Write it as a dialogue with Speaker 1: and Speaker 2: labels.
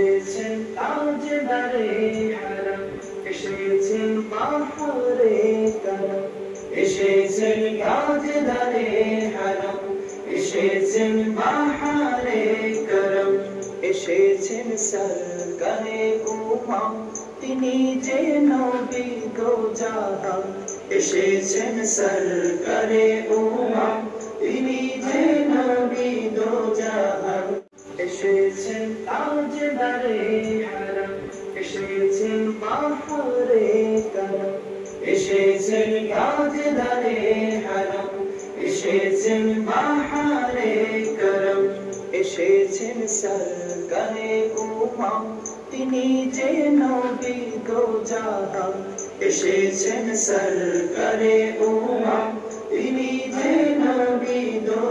Speaker 1: এসেছেন তাজদারে হারাম, এসেছেন বাহারে করম, এসেছেন তাজদারে হারাম, এসেছেন বাহারে করম, এসেছেন সরকারে উমাম, তিনি যে নবী দো জাহান, এসেছেন সরকারে উমাম, তিনি যে নবী দো জাহান, এসেছেন তাজদারে হারাম, এসেছেন বাহারে করম, এসেছেন তাজদারে হারাম, এসেছেন বাহারে করম, এসেছেন সরকারে উমাম, তিনি যে নবী দো জাহান, এসেছেন সরকারে উমাম, তিনি যে নবী দো